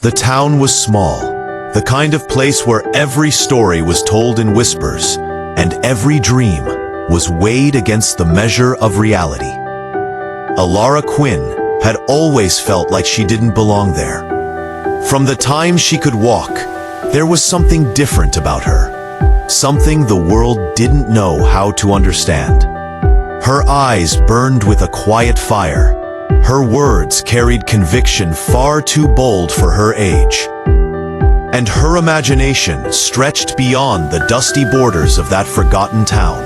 The town was small, the kind of place where every story was told in whispers, and every dream was weighed against the measure of reality. Elara Quinn had always felt like she didn't belong there. From the time she could walk, there was something different about her, something the world didn't know how to understand. Her eyes burned with a quiet fire. Her words carried conviction far too bold for her age. And her imagination stretched beyond the dusty borders of that forgotten town.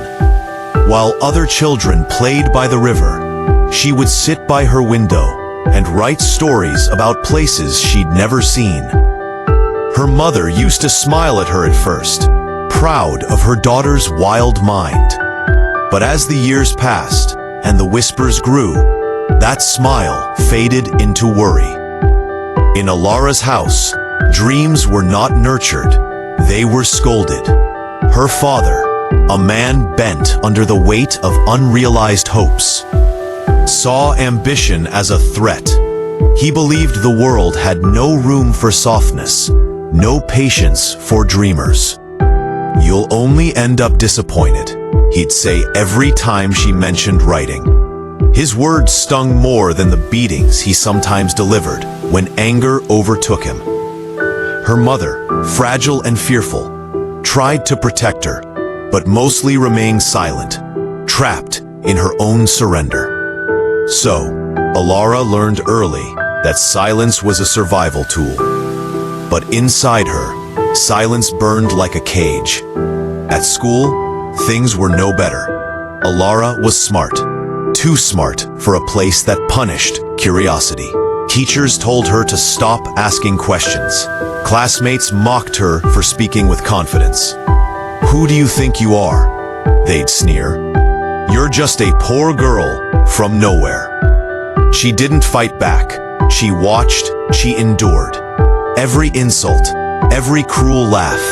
While other children played by the river, she would sit by her window and write stories about places she'd never seen. Her mother used to smile at her at first, proud of her daughter's wild mind. But as the years passed and the whispers grew, that smile faded into worry. In Elara's house, dreams were not nurtured, they were scolded. Her father, a man bent under the weight of unrealized hopes, saw ambition as a threat. He believed the world had no room for softness, no patience for dreamers. "You'll only end up disappointed," he'd say every time she mentioned writing. His words stung more than the beatings he sometimes delivered when anger overtook him. Her mother, fragile and fearful, tried to protect her, but mostly remained silent, trapped in her own surrender. So, Elara learned early that silence was a survival tool. But inside her, silence burned like a cage. At school, things were no better. Elara was smart. Too smart for a place that punished curiosity. Teachers told her to stop asking questions. Classmates mocked her for speaking with confidence. "Who do you think you are?" they'd sneer. "You're just a poor girl from nowhere." She didn't fight back. She watched, she endured. Every insult, every cruel laugh,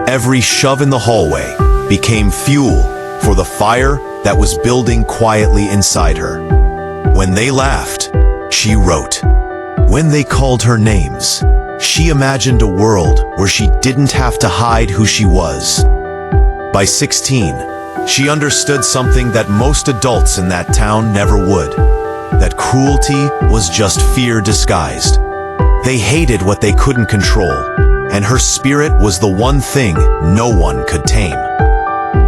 every shove in the hallway became fuel for the fire that was building quietly inside her. When they laughed, she wrote. When they called her names, she imagined a world where she didn't have to hide who she was. By 16, she understood something that most adults in that town never would, that cruelty was just fear disguised. They hated what they couldn't control, and her spirit was the one thing no one could tame.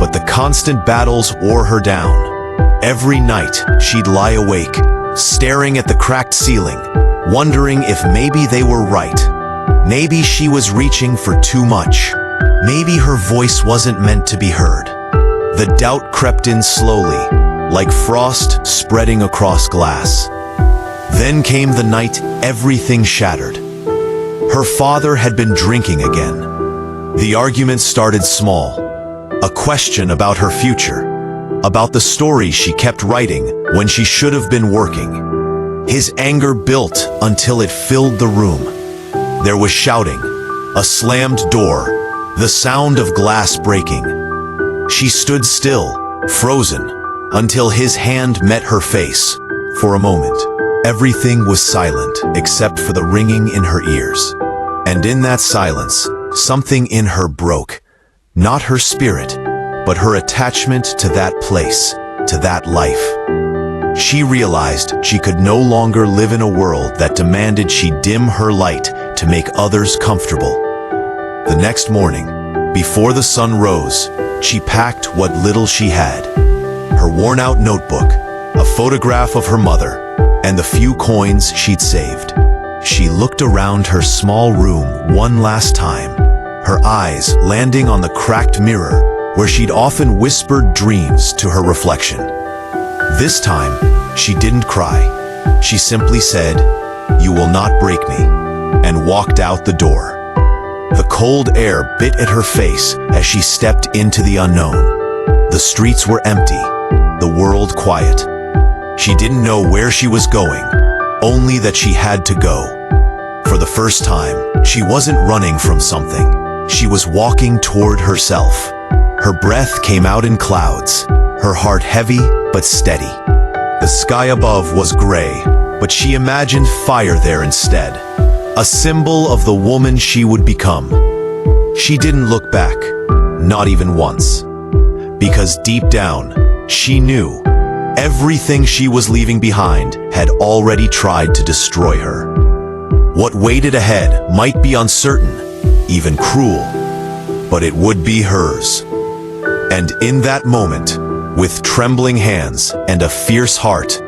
But the constant battles wore her down. Every night, she'd lie awake, staring at the cracked ceiling, wondering if maybe they were right. Maybe she was reaching for too much. Maybe her voice wasn't meant to be heard. The doubt crept in slowly, like frost spreading across glass. Then came the night everything shattered. Her father had been drinking again. The argument started small. A question about her future, about the story she kept writing when she should have been working. His anger built until it filled the room. There was shouting, a slammed door, the sound of glass breaking. She stood still, frozen, until his hand met her face. For a moment, everything was silent except for the ringing in her ears. And in that silence, something in her broke. Not her spirit, but her attachment to that place, to that life. She realized she could no longer live in a world that demanded she dim her light to make others comfortable. The next morning, before the sun rose, she packed what little she had. Her worn-out notebook, a photograph of her mother, and the few coins she'd saved. She looked around her small room one last time, her eyes landing on the cracked mirror where she'd often whispered dreams to her reflection. This time, she didn't cry. She simply said, "You will not break me," and walked out the door. The cold air bit at her face as she stepped into the unknown. The streets were empty, the world quiet. She didn't know where she was going, only that she had to go. For the first time, she wasn't running from something. She was walking toward herself. Her breath came out in clouds, her heart heavy but steady. The sky above was gray, but she imagined fire there instead. a symbol of the woman she would become. She didn't look back, not even once, because deep down, she knew everything she was leaving behind had already tried to destroy her. What waited ahead might be uncertain, even cruel, but it would be hers. And in that moment, with trembling hands and a fierce heart,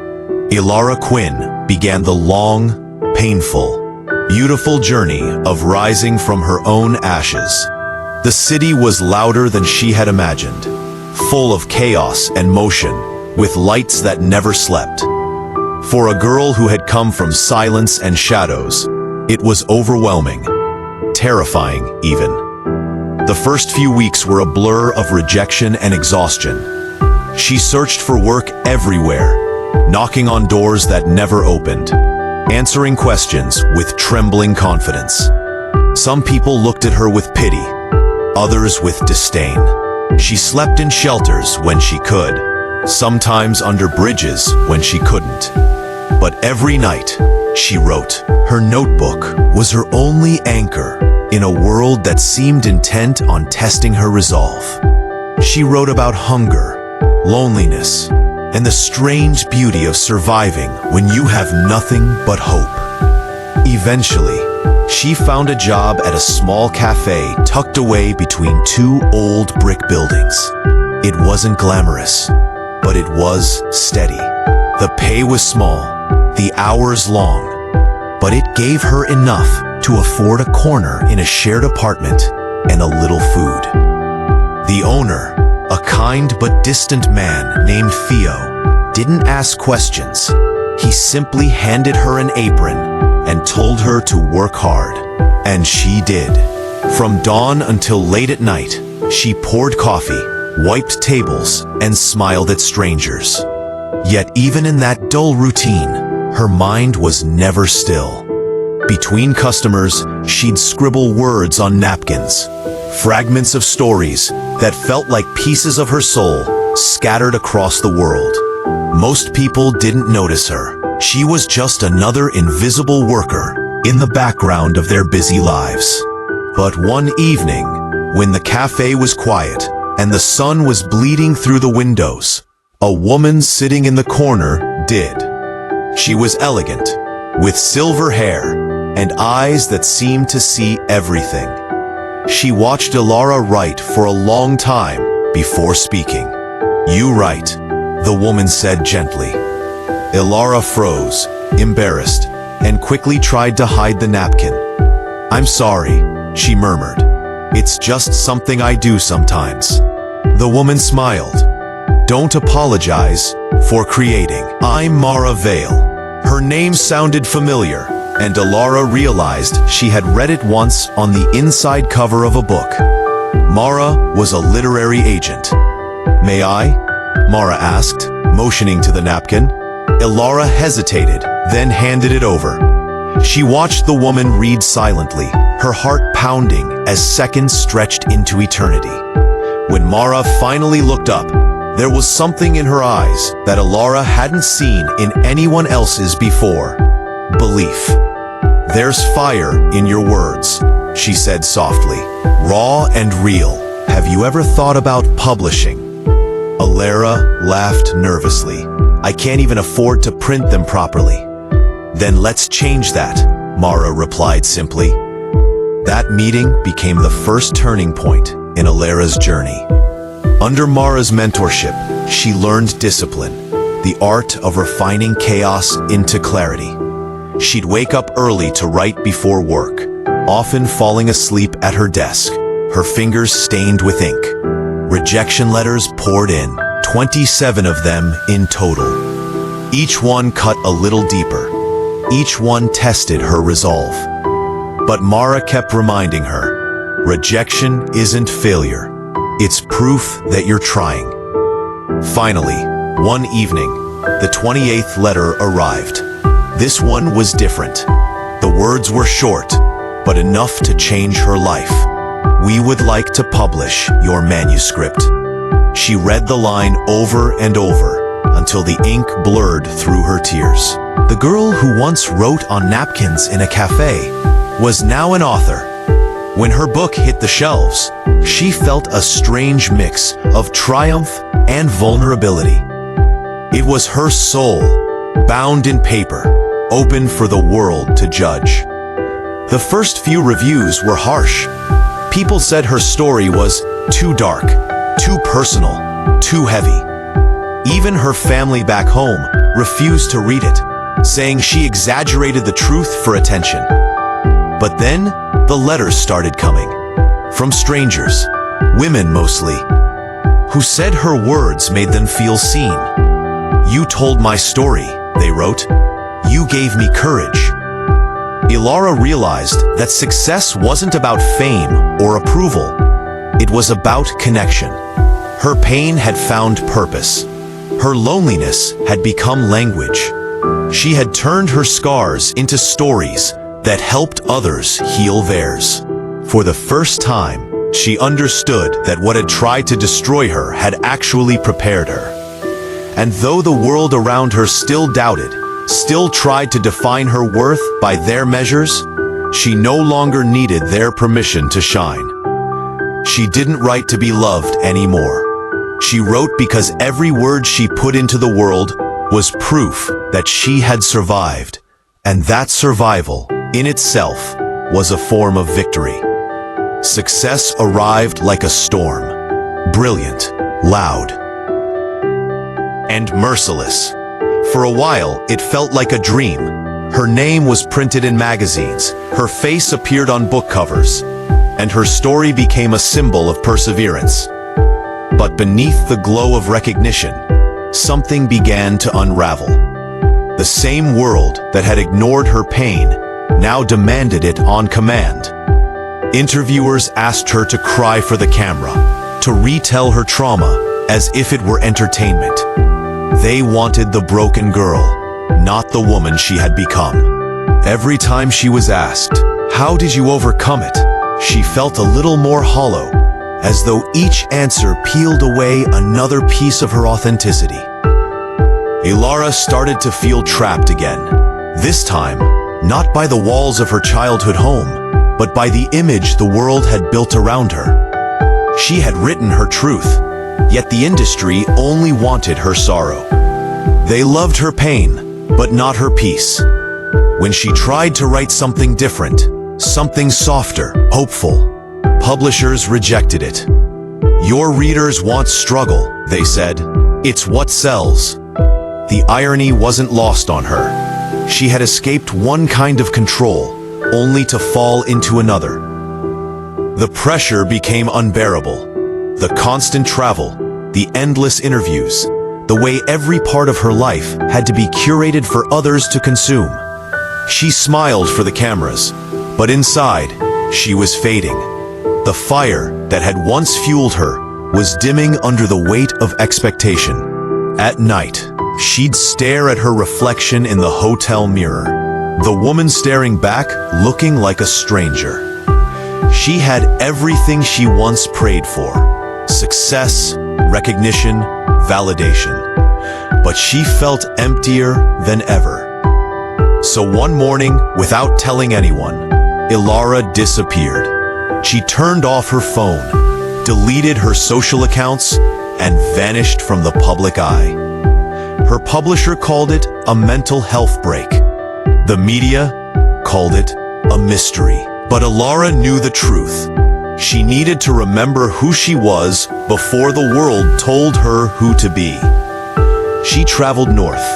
Elara Quinn began the long, painful, beautiful journey of rising from her own ashes. The city was louder than she had imagined, full of chaos and motion, with lights that never slept. For a girl who had come from silence and shadows, it was overwhelming, terrifying even. The first few weeks were a blur of rejection and exhaustion. She searched for work everywhere, knocking on doors that never opened, answering questions with trembling confidence. Some people looked at her with pity, others with disdain. She slept in shelters when she could, sometimes under bridges when she couldn't. But every night, she wrote. Her notebook was her only anchor in a world that seemed intent on testing her resolve. She wrote about hunger, loneliness, and the strange beauty of surviving when you have nothing but hope. Eventually, she found a job at a small cafe tucked away between two old brick buildings. It wasn't glamorous, but it was steady. The pay was small, the hours long, but it gave her enough to afford a corner in a shared apartment and a little food. The owner, a kind but distant man named Theo, didn't ask questions. He simply handed her an apron and told her to work hard. And she did. From dawn until late at night, she poured coffee, wiped tables, and smiled at strangers. Yet even in that dull routine, her mind was never still. Between customers, she'd scribble words on napkins, fragments of stories that felt like pieces of her soul scattered across the world. Most people didn't notice her. She was just another invisible worker in the background of their busy lives. But one evening, when the cafe was quiet and the sun was bleeding through the windows, a woman sitting in the corner did. She was elegant, with silver hair and eyes that seemed to see everything. She watched Elara write for a long time before speaking. "You write," the woman said gently. Elara froze, embarrassed, and quickly tried to hide the napkin. "I'm sorry," she murmured. "It's just something I do sometimes." The woman smiled. "Don't apologize for creating." "I'm Mara Vale." Her name sounded familiar, and Elara realized she had read it once on the inside cover of a book. Mara was a literary agent. "May I?" Mara asked, motioning to the napkin. Elara hesitated, then handed it over. She watched the woman read silently, her heart pounding as seconds stretched into eternity. When Mara finally looked up, there was something in her eyes that Elara hadn't seen in anyone else's before. Belief. "There's fire in your words," she said softly. "Raw and real. Have you ever thought about publishing?" Elara laughed nervously. "I can't even afford to print them properly." "Then let's change that," Mara replied simply. That meeting became the first turning point in Elara's journey. Under Mara's mentorship, she learned discipline, the art of refining chaos into clarity. She'd wake up early to write before work, often falling asleep at her desk, her fingers stained with ink. Rejection letters poured in, 27 of them in total. Each one cut a little deeper. Each one tested her resolve. But Mara kept reminding her, rejection isn't failure. It's proof that you're trying. Finally, one evening, the 28th letter arrived. This one was different. The words were short, but enough to change her life. "We would like to publish your manuscript." She read the line over and over, until the ink blurred through her tears. The girl who once wrote on napkins in a cafe was now an author. When her book hit the shelves, she felt a strange mix of triumph and vulnerability. It was her soul, bound in paper, open for the world to judge. The first few reviews were harsh. People said her story was too dark, too personal, too heavy. Even her family back home refused to read it, saying she exaggerated the truth for attention. But then, the letters started coming. From strangers, women mostly, who said her words made them feel seen. "You told my story," they wrote. "You gave me courage." Elara realized that success wasn't about fame or approval. It was about connection. Her pain had found purpose. Her loneliness had become language. She had turned her scars into stories that helped others heal theirs. For the first time, she understood that what had tried to destroy her had actually prepared her. And though the world around her still doubted, still tried to define her worth by their measures, she no longer needed their permission to shine. She didn't write to be loved anymore. She wrote because every word she put into the world was proof that she had survived, and that survival, in itself, was a form of victory. Success arrived like a storm, brilliant, loud, and merciless. For a while, it felt like a dream. Her name was printed in magazines, her face appeared on book covers, and her story became a symbol of perseverance. But beneath the glow of recognition, something began to unravel. The same world that had ignored her pain now demanded it on command. Interviewers asked her to cry for the camera, to retell her trauma as if it were entertainment. They wanted the broken girl, not the woman she had become. Every time she was asked, "How did you overcome it?" she felt a little more hollow, as though each answer peeled away another piece of her authenticity. Elara started to feel trapped again. This time, not by the walls of her childhood home, but by the image the world had built around her. She had written her truth, yet the industry only wanted her sorrow. They loved her pain, but not her peace. When she tried to write something different, something softer, hopeful, publishers rejected it. "Your readers want struggle," they said. "It's what sells." The irony wasn't lost on her. She had escaped one kind of control, only to fall into another. The pressure became unbearable. The constant travel, the endless interviews, the way every part of her life had to be curated for others to consume. She smiled for the cameras, but inside, she was fading. The fire that had once fueled her was dimming under the weight of expectation. At night, she'd stare at her reflection in the hotel mirror, the woman staring back, looking like a stranger. She had everything she once prayed for: success, recognition, validation. But she felt emptier than ever. So one morning, without telling anyone, Elara disappeared. She turned off her phone, deleted her social accounts, and vanished from the public eye. Her publisher called it a mental health break. The media called it a mystery. But Elara knew the truth. She needed to remember who she was before the world told her who to be. She traveled north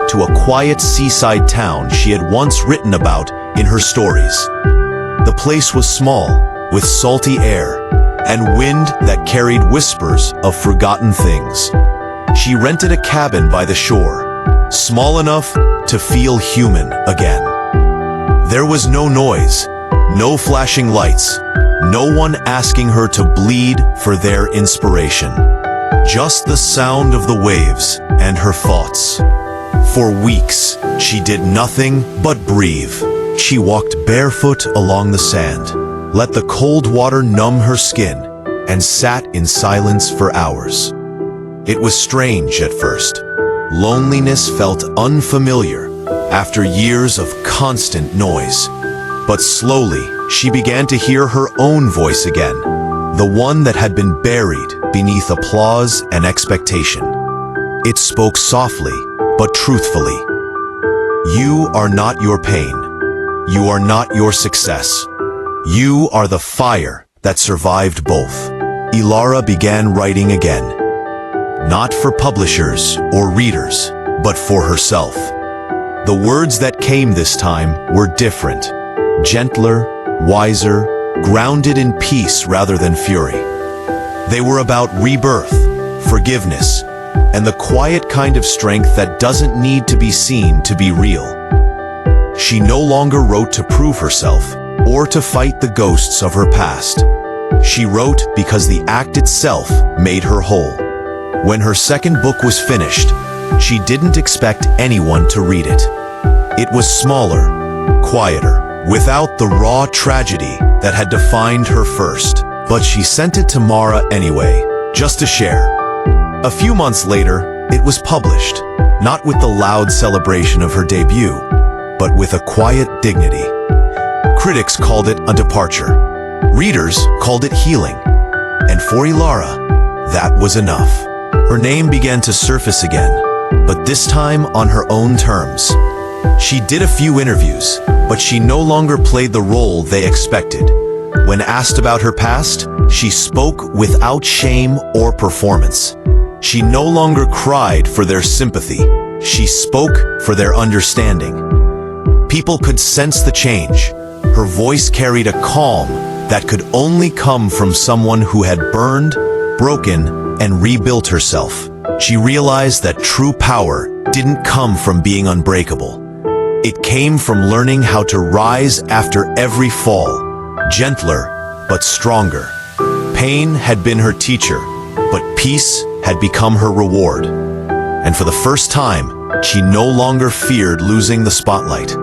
to a quiet seaside town she had once written about in her stories. The place was small, with salty air and wind that carried whispers of forgotten things. She rented a cabin by the shore, small enough to feel human again. There was no noise, no flashing lights, no one asking her to bleed for their inspiration. Just the sound of the waves and her thoughts. For weeks, she did nothing but breathe. She walked barefoot along the sand, let the cold water numb her skin, and sat in silence for hours. It was strange at first. loneliness felt unfamiliar after years of constant noise. But slowly, she began to hear her own voice again, the one that had been buried beneath applause and expectation. It spoke softly, but truthfully. You are not your pain. You are not your success. You are the fire that survived both. Elara began writing again. Not for publishers or readers, but for herself. The words that came this time were different, gentler, wiser, grounded in peace rather than fury. They were about rebirth, forgiveness, and the quiet kind of strength that doesn't need to be seen to be real. She no longer wrote to prove herself or to fight the ghosts of her past. She wrote because the act itself made her whole. When her second book was finished, she didn't expect anyone to read it. It was smaller, quieter, without the raw tragedy that had defined her first. But she sent it to Mara anyway, just to share. A few months later, it was published, not with the loud celebration of her debut, but with a quiet dignity. Critics called it a departure. Readers called it healing. And for Elara, that was enough. Her name began to surface again, but this time on her own terms. She did a few interviews, but she no longer played the role they expected. When asked about her past, she spoke without shame or performance. She no longer cried for their sympathy. She spoke for their understanding. People could sense the change. Her voice carried a calm that could only come from someone who had burned, broken, and rebuilt herself. She realized that true power didn't come from being unbreakable. It came from learning how to rise after every fall, gentler but stronger. Pain had been her teacher, but peace had become her reward. And for the first time, she no longer feared losing the spotlight.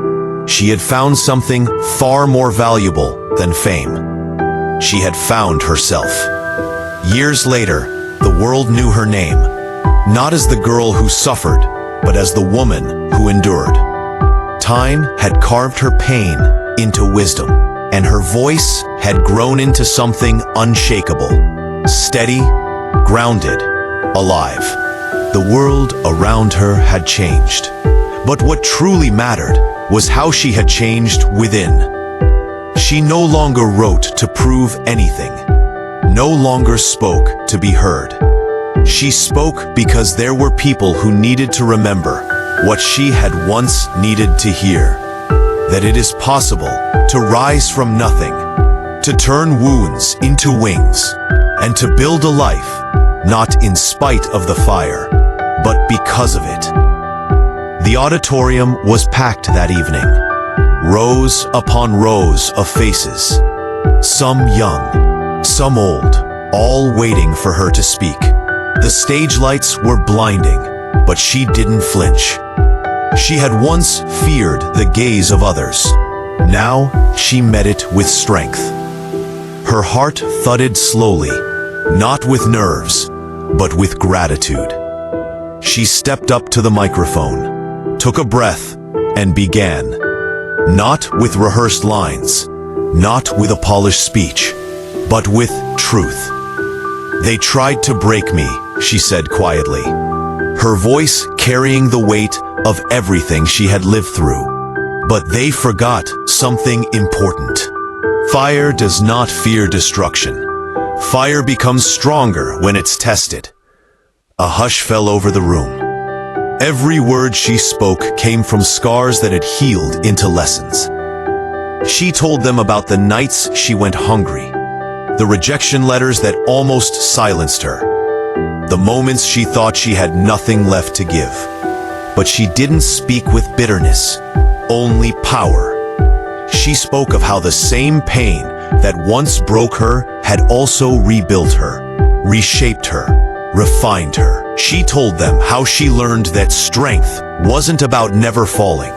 She had found something far more valuable than fame. She had found herself. Years later, the world knew her name, not as the girl who suffered, but as the woman who endured. Time had carved her pain into wisdom, and her voice had grown into something unshakable, steady, grounded, alive. The world around her had changed, but what truly mattered was how she had changed within. She no longer wrote to prove anything, no longer spoke to be heard. She spoke because there were people who needed to remember what she had once needed to hear. That it is possible to rise from nothing, to turn wounds into wings, and to build a life, not in spite of the fire, but because of it. The auditorium was packed that evening, rows upon rows of faces, some young, some old, all waiting for her to speak. The stage lights were blinding, but she didn't flinch. She had once feared the gaze of others. Now she met it with strength. Her heart thudded slowly, not with nerves, but with gratitude. She stepped up to the microphone, took a breath, and began. Not with rehearsed lines, not with a polished speech, but with truth. They tried to break me, she said quietly, her voice carrying the weight of everything she had lived through. But they forgot something important. Fire does not fear destruction. Fire becomes stronger when it's tested. A hush fell over the room. Every word she spoke came from scars that had healed into lessons. She told them about the nights she went hungry, the rejection letters that almost silenced her, the moments she thought she had nothing left to give. But she didn't speak with bitterness, only power. She spoke of how the same pain that once broke her had also rebuilt her, reshaped her, refined her. She told them how she learned that strength wasn't about never falling,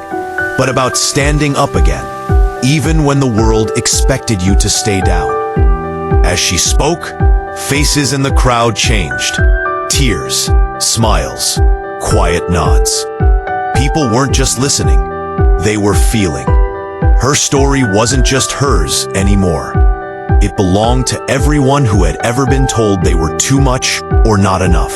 but about standing up again, even when the world expected you to stay down. As she spoke, faces in the crowd changed. Tears, smiles, quiet nods. People weren't just listening, they were feeling. Her story wasn't just hers anymore. It belonged to everyone who had ever been told they were too much or not enough.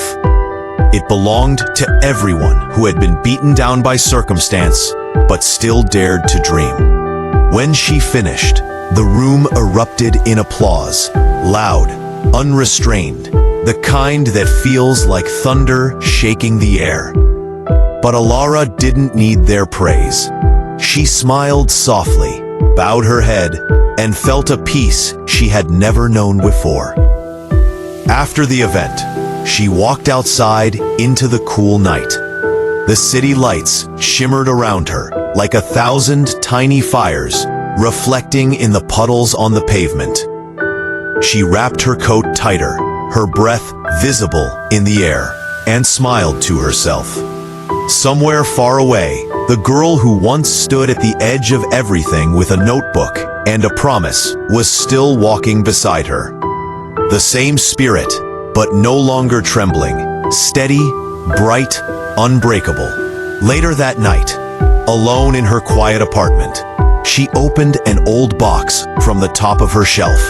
It belonged to everyone who had been beaten down by circumstance, but still dared to dream. When she finished, the room erupted in applause, loud, unrestrained, the kind that feels like thunder shaking the air. But Elara didn't need their praise. She smiled softly, bowed her head, and felt a peace she had never known before. After the event, she walked outside into the cool night. The city lights shimmered around her like 1,000 tiny fires, reflecting in the puddles on the pavement. She wrapped her coat tighter, her breath visible in the air, and smiled to herself. Somewhere far away, the girl who once stood at the edge of everything with a notebook and a promise was still walking beside her. The same spirit, but no longer trembling, steady, bright, unbreakable. Later that night, alone in her quiet apartment, she opened an old box from the top of her shelf.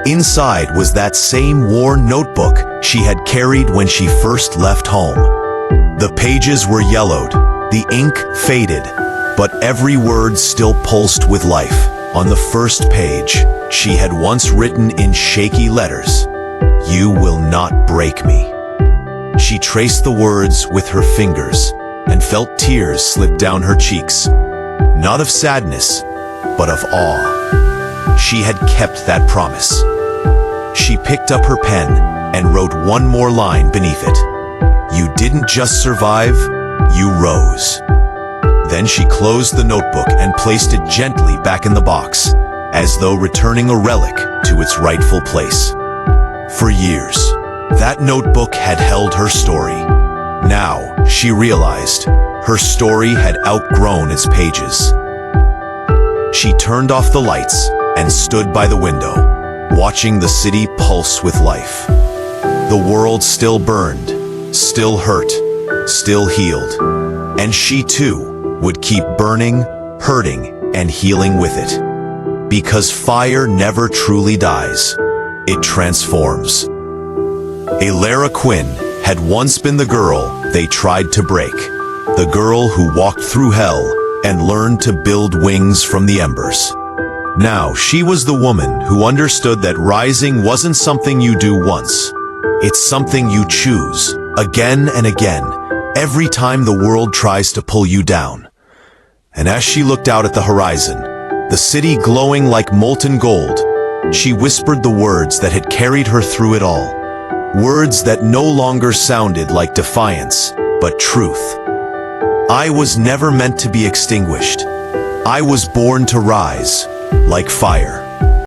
Inside was that same worn notebook she had carried when she first left home. The pages were yellowed, the ink faded, but every word still pulsed with life. On the first page, she had once written in shaky letters, "You will not break me." She traced the words with her fingers and felt tears slip down her cheeks, not of sadness, but of awe. She had kept that promise. She picked up her pen and wrote one more line beneath it. "You didn't just survive, you rose." Then she closed the notebook and placed it gently back in the box, as though returning a relic to its rightful place. For years, that notebook had held her story. Now, she realized, her story had outgrown its pages. She turned off the lights and stood by the window, watching the city pulse with life. The world still burned, still hurt, still healed, and she too would keep burning, hurting, and healing with it. Because fire never truly dies, it transforms. Elara Quinn had once been the girl they tried to break, the girl who walked through hell and learned to build wings from the embers. Now she was the woman who understood that rising wasn't something you do once. It's something you choose, again and again, every time the world tries to pull you down. And as she looked out at the horizon, the city glowing like molten gold, she whispered the words that had carried her through it all. Words that no longer sounded like defiance, but truth. I was never meant to be extinguished. I was born to rise, like fire.